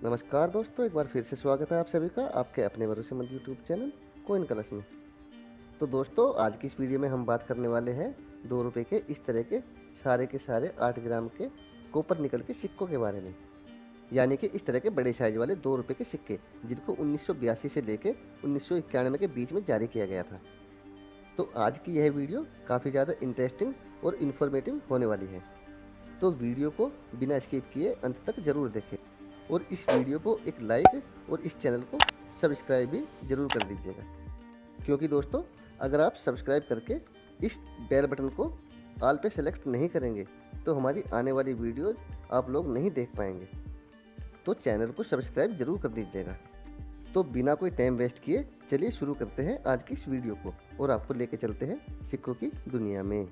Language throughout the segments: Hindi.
नमस्कार दोस्तों, एक बार फिर से स्वागत है आप सभी का आपके अपने भरोसेमंद यूट्यूब चैनल कोइन कलश में। तो दोस्तों, आज की इस वीडियो में हम बात करने वाले हैं 2 रुपये के इस तरह के सारे 8 ग्राम के कॉपर निकल के सिक्कों के बारे में। यानी कि इस तरह के बड़े साइज वाले 2 रुपये के सिक्के, जिनको 1982 से लेकर 1991 के बीच में जारी किया गया था। तो आज की यह वीडियो काफ़ी ज़्यादा इंटरेस्टिंग और इन्फॉर्मेटिव होने वाली है। तो वीडियो को बिना स्किप किए अंत तक ज़रूर देखें और इस वीडियो को एक लाइक और इस चैनल को सब्सक्राइब भी ज़रूर कर दीजिएगा, क्योंकि दोस्तों अगर आप सब्सक्राइब करके इस बेल बटन को ऑल पे सेलेक्ट नहीं करेंगे तो हमारी आने वाली वीडियोज़ आप लोग नहीं देख पाएंगे। तो चैनल को सब्सक्राइब ज़रूर कर दीजिएगा। तो बिना कोई टाइम वेस्ट किए चलिए शुरू करते हैं आज की इस वीडियो को और आपको लेके चलते हैं सिक्कों की दुनिया में।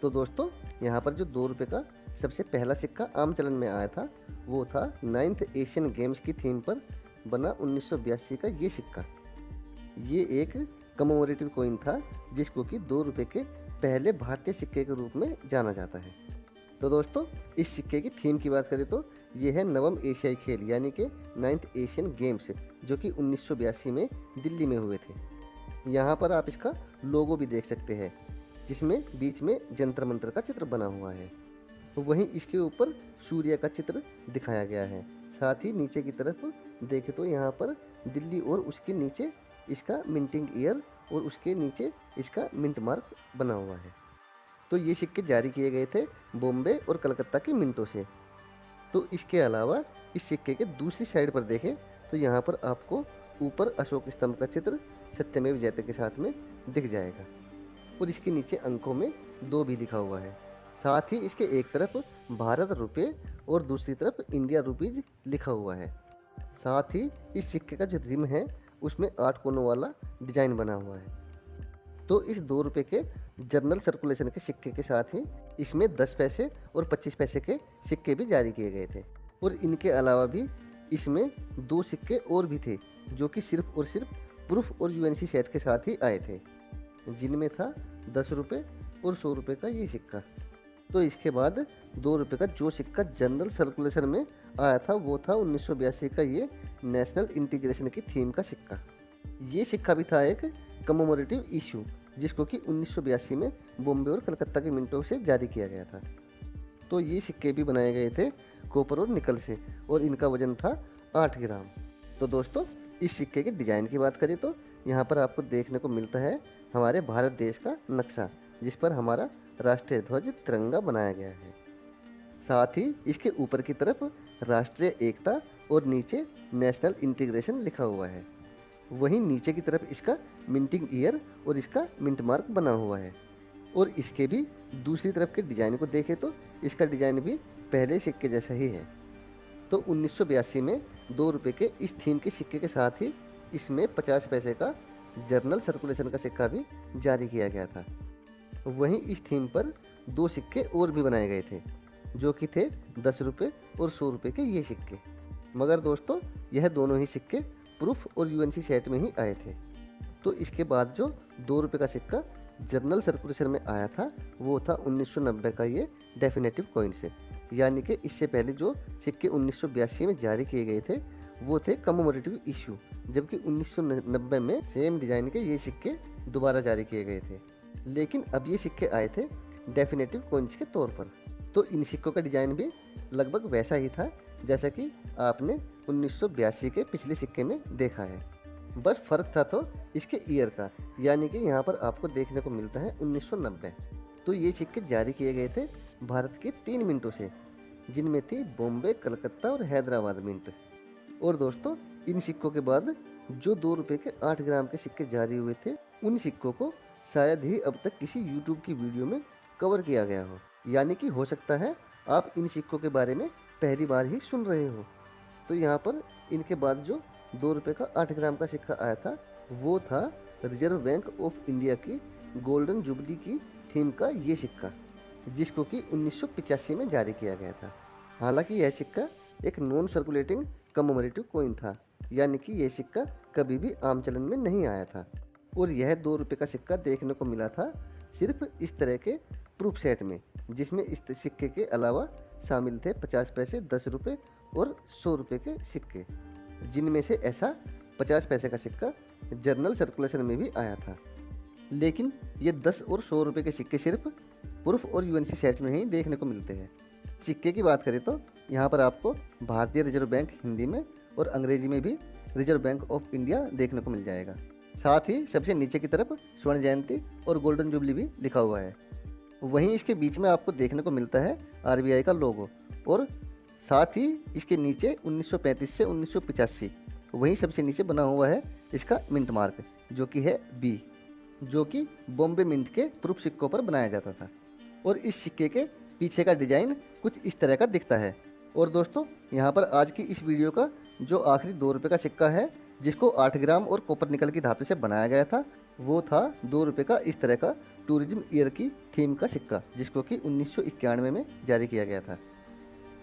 तो दोस्तों, यहाँ पर जो 2 रुपये का सबसे पहला सिक्का आम चलन में आया था वो था 9th एशियन गेम्स की थीम पर बना 1982 का ये सिक्का। ये एक कमोमोरेटिव कॉइन था जिसको कि 2 रुपये के पहले भारतीय सिक्के के रूप में जाना जाता है। तो दोस्तों, इस सिक्के की थीम की बात करें तो ये है नवम एशियाई खेल यानी कि 9th एशियन गेम्स, जो कि 1982 में दिल्ली में हुए थे। यहाँ पर आप इसका लोगो भी देख सकते हैं जिसमें बीच में जंतर मंतर का चित्र बना हुआ है। वहीं इसके ऊपर सूर्य का चित्र दिखाया गया है। साथ ही नीचे की तरफ देखें तो यहाँ पर दिल्ली और उसके नीचे इसका मिंटिंग ईयर और उसके नीचे इसका मिंट मार्क बना हुआ है। तो ये सिक्के जारी किए गए थे बॉम्बे और कलकत्ता के मिंटों से। तो इसके अलावा इस सिक्के के दूसरी साइड पर देखें तो यहाँ पर आपको ऊपर अशोक स्तंभ का चित्र सत्यमेव जयते के साथ में दिख जाएगा और इसके नीचे अंकों में 2 भी लिखा हुआ है। साथ ही इसके एक तरफ भारत रुपये और दूसरी तरफ इंडिया रुपीज लिखा हुआ है। साथ ही इस सिक्के का जो रिम है उसमें 8 कोनों वाला डिजाइन बना हुआ है। तो इस 2 रुपये के जर्नल सर्कुलेशन के सिक्के के साथ ही इसमें 10 पैसे और 25 पैसे के सिक्के भी जारी किए गए थे और इनके अलावा भी इसमें 2 सिक्के और भी थे जो कि सिर्फ और सिर्फ प्रूफ और यूएनसी सेट के साथ ही आए थे, जिनमें था 10 रुपये और 100 रुपये का ये सिक्का। तो इसके बाद 2 रुपये का जो सिक्का जनरल सर्कुलेशन में आया था वो था 1982 का ये नेशनल इंटीग्रेशन की थीम का सिक्का। ये सिक्का भी था एक कमोमोरेटिव इशू जिसको कि 1982 में बॉम्बे और कलकत्ता के मिंटों से जारी किया गया था। तो ये सिक्के भी बनाए गए थे कॉपर और निकल से और इनका वजन था 8 ग्राम। तो दोस्तों, इस सिक्के के डिज़ाइन की बात करें तो यहाँ पर आपको देखने को मिलता है हमारे भारत देश का नक्शा, जिस पर हमारा राष्ट्रीय ध्वज तिरंगा बनाया गया है। साथ ही इसके ऊपर की तरफ राष्ट्रीय एकता और नीचे नेशनल इंटीग्रेशन लिखा हुआ है। वहीं नीचे की तरफ इसका मिंटिंग ईयर और इसका मिंट मार्क बना हुआ है और इसके भी दूसरी तरफ के डिज़ाइन को देखें तो इसका डिज़ाइन भी पहले सिक्के जैसा ही है। तो 1982 में 2 रुपये के इस थीम के सिक्के के साथ ही इसमें 50 पैसे का जर्नल सर्कुलेशन का सिक्का भी जारी किया गया था। वहीं इस थीम पर 2 सिक्के और भी बनाए गए थे जो कि थे 10 रुपये और 100 रुपये के ये सिक्के। मगर दोस्तों, यह दोनों ही सिक्के प्रूफ और यूएनसी सेट में ही आए थे। तो इसके बाद जो 2 रुपये का सिक्का जर्नल सर्कुलेशन में आया था वो था 1990 का ये डेफिनेटिव कॉइन से। यानी कि इससे पहले जो सिक्के 1982 में जारी किए गए थे वो थे कमोमोरेटिव इशू, जबकि 1990 में सेम डिज़ाइन के ये सिक्के दोबारा जारी किए गए थे। लेकिन अब ये सिक्के आए थे डेफिनेटिव कॉइन्स के तौर पर। तो इन सिक्कों का डिज़ाइन भी लगभग वैसा ही था जैसा कि आपने 1982 के पिछले सिक्के में देखा है। बस फ़र्क था तो इसके ईयर का, यानी कि यहाँ पर आपको देखने को मिलता है 1990। तो ये सिक्के जारी किए गए थे भारत के 3 मिंटों से, जिनमें थी बॉम्बे, कलकत्ता और हैदराबाद मिंट। और दोस्तों, इन सिक्कों के बाद जो 2 रुपये के 8 ग्राम के सिक्के जारी हुए थे उन सिक्कों को शायद ही अब तक किसी यूट्यूब की वीडियो में कवर किया गया हो। यानी कि हो सकता है आप इन सिक्कों के बारे में पहली बार ही सुन रहे हो। तो यहाँ पर इनके बाद जो 2 रुपये का 8 ग्राम का सिक्का आया था वो था रिजर्व बैंक ऑफ इंडिया की गोल्डन जुबली की थीम का ये सिक्का, जिसको कि 1985 में जारी किया गया था। हालांकि यह सिक्का एक नॉन सर्कुलेटिंग कमोमोरेटिव कॉइन था, यानी कि यह सिक्का कभी भी आम चलन में नहीं आया था और यह 2 रुपये का सिक्का देखने को मिला था सिर्फ इस तरह के प्रूफ सेट में, जिसमें इस सिक्के के अलावा शामिल थे 50 पैसे, 10 रुपये और 100 रुपये के सिक्के, जिनमें से ऐसा 50 पैसे का सिक्का जर्नल सर्कुलेशन में भी आया था। लेकिन ये 10 और 100 रुपये के सिक्के सिर्फ प्रूफ और यूएनसी सेट में ही देखने को मिलते हैं। सिक्के की बात करें तो यहाँ पर आपको भारतीय रिजर्व बैंक हिंदी में और अंग्रेजी में भी रिजर्व बैंक ऑफ इंडिया देखने को मिल जाएगा। साथ ही सबसे नीचे की तरफ स्वर्ण जयंती और गोल्डन जुबली भी लिखा हुआ है। वहीं इसके बीच में आपको देखने को मिलता है आरबीआई का लोगो, और साथ ही इसके नीचे 1935 से 1985 वहीं सबसे नीचे बना हुआ है इसका मिंट मार्क, जो कि है बी, जो कि बॉम्बे मिंट के प्रूफ सिक्कों पर बनाया जाता था। और इस सिक्के के पीछे का डिजाइन कुछ इस तरह का दिखता है। और दोस्तों, यहाँ पर आज की इस वीडियो का जो आखिरी 2 रुपये का सिक्का है, जिसको 8 ग्राम और कॉपर निकल की धातु से बनाया गया था, वो था 2 रुपये का इस तरह का टूरिज्म ईयर की थीम का सिक्का, जिसको कि 1991 में जारी किया गया था।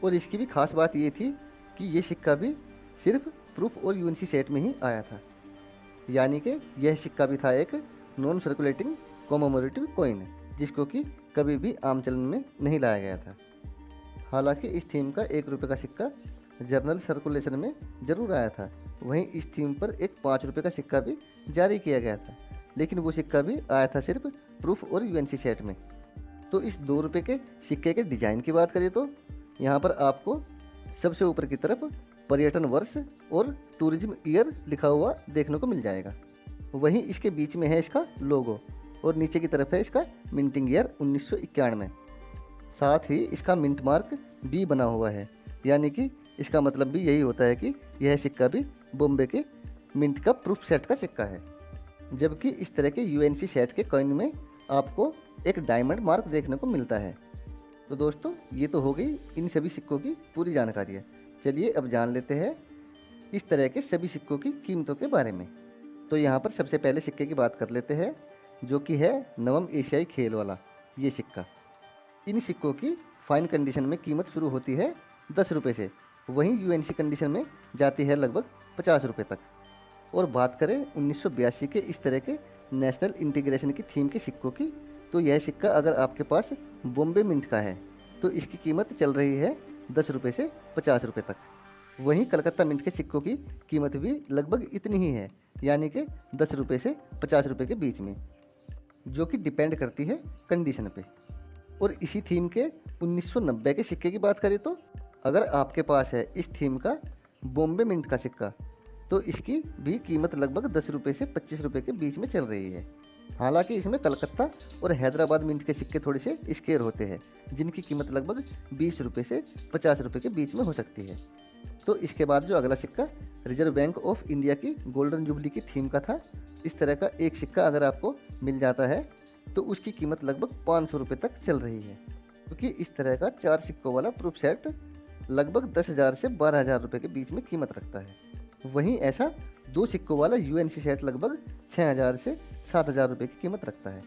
और इसकी भी खास बात ये थी कि ये सिक्का भी सिर्फ प्रूफ और यूएनसी सेट में ही आया था, यानी कि यह सिक्का भी था एक नॉन सर्कुलेटिंग कॉमेमोरेटिव कॉइन, जिसको कि कभी भी आम चलन में नहीं लाया गया था। हालांकि इस थीम का 1 रुपये का सिक्का जर्नल सर्कुलेशन में ज़रूर आया था। वहीं इस थीम पर एक 5 रुपये का सिक्का भी जारी किया गया था, लेकिन वो सिक्का भी आया था सिर्फ प्रूफ और यूएनसी सेट में। तो इस 2 रुपये के सिक्के के डिज़ाइन की बात करें तो यहाँ पर आपको सबसे ऊपर की तरफ पर्यटन वर्ष और टूरिज्म ईयर लिखा हुआ देखने को मिल जाएगा। वहीं इसके बीच में है इसका लोगो और नीचे की तरफ है इसका मिंटिंग ईयर 1991। साथ ही इसका मिंट मार्क बी बना हुआ है, यानी कि इसका मतलब भी यही होता है कि यह सिक्का भी बॉम्बे के मिंट का प्रूफ सेट का सिक्का है। जबकि इस तरह के यूएनसी सेट के कॉइन में आपको एक डायमंड मार्क देखने को मिलता है। तो दोस्तों, ये तो हो गई इन सभी सिक्कों की पूरी जानकारी है। चलिए अब जान लेते हैं इस तरह के सभी सिक्कों की कीमतों के बारे में। तो यहाँ पर सबसे पहले सिक्के की बात कर लेते हैं, जो कि है नवम एशियाई खेल वाला ये सिक्का। इन सिक्कों की फाइन कंडीशन में कीमत शुरू होती है 10 रुपये से, वहीं यूएनसी कंडीशन में जाती है लगभग 50 रुपये तक। और बात करें 1982 के इस तरह के नेशनल इंटीग्रेशन की थीम के सिक्कों की, तो यह सिक्का अगर आपके पास बॉम्बे मिंट का है तो इसकी कीमत चल रही है 10 रुपये से 50 रुपये तक। वहीं कलकत्ता मिंट के सिक्कों की कीमत भी लगभग इतनी ही है, यानी कि 10 रुपये से 50 रुपये के बीच में, जो कि डिपेंड करती है कंडीशन पे। और इसी थीम के 1990 के सिक्के की बात करें तो अगर आपके पास है इस थीम का बॉम्बे मिंट का सिक्का, तो इसकी भी कीमत लगभग 10 रुपये से 25 रुपये के बीच में चल रही है। हालांकि इसमें कलकत्ता और हैदराबाद मिंट के सिक्के थोड़े से स्केयर होते हैं, जिनकी कीमत लगभग 20 रुपये से 50 रुपये के बीच में हो सकती है। तो इसके बाद जो अगला सिक्का रिजर्व बैंक ऑफ इंडिया की गोल्डन जुबली की थीम का था, इस तरह का एक सिक्का अगर आपको मिल जाता है तो उसकी कीमत लगभग 500 रुपये तक चल रही है, क्योंकि इस तरह का 4 सिक्कों वाला प्रूफ सेट लगभग 10,000 से 12,000 रुपये के बीच में कीमत रखता है। वहीं ऐसा 2 सिक्कों वाला यूएनसी सेट लगभग 6,000 से 7,000 रुपये की कीमत रखता है।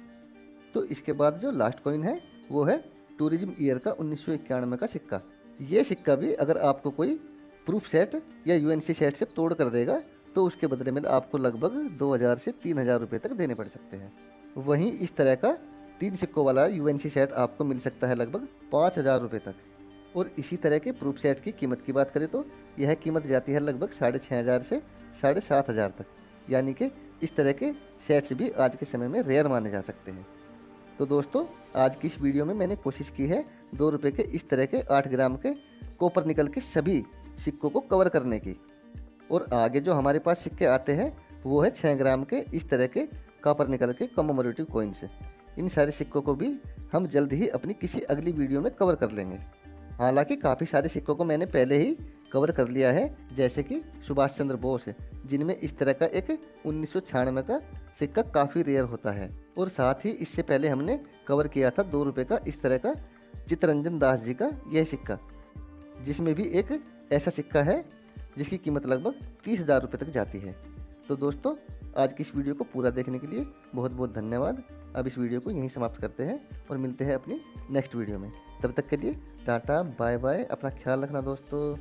तो इसके बाद जो लास्ट कॉइन है वो है टूरिज्म ईयर का 1991 का सिक्का। ये सिक्का भी अगर आपको कोई प्रूफ सेट या यूएनसी सेट से तोड़ कर देगा तो उसके बदले में आपको लगभग 2,000 से 3,000 रुपये तक देने पड़ सकते हैं। वहीं इस तरह का 3 सिक्कों वाला यूएनसी सेट आपको मिल सकता है लगभग 5,000 रुपये तक। और इसी तरह के प्रूफ सेट की कीमत की बात करें तो यह कीमत जाती है लगभग 6,500 से 7,500 तक, यानी कि इस तरह के सेट्स भी आज के समय में रेयर माने जा सकते हैं। तो दोस्तों, आज की इस वीडियो में मैंने कोशिश की है 2 रुपये के इस तरह के 8 ग्राम के कॉपर निकल के सभी सिक्कों को कवर करने की। और आगे जो हमारे पास सिक्के आते हैं वो है 6 ग्राम के इस तरह के कॉपर निकल के कॉमेमोरेटिव कॉइन्स। इन सारे सिक्कों को भी हम जल्द ही अपनी किसी अगली वीडियो में कवर कर लेंगे। हालांकि काफ़ी सारे सिक्कों को मैंने पहले ही कवर कर लिया है, जैसे कि सुभाष चंद्र बोस, जिनमें इस तरह का एक 1996 का सिक्का काफ़ी रेयर होता है। और साथ ही इससे पहले हमने कवर किया था 2 रुपये का इस तरह का चित्तरंजन दास जी का यह सिक्का, जिसमें भी एक ऐसा सिक्का है जिसकी कीमत लगभग 30,000 रुपये तक जाती है। तो दोस्तों, आज की इस वीडियो को पूरा देखने के लिए बहुत बहुत धन्यवाद। अब इस वीडियो को यहीं समाप्त करते हैं और मिलते हैं अपनी नेक्स्ट वीडियो में। तब तक के लिए टाटा बाय बाय, अपना ख्याल रखना दोस्तों।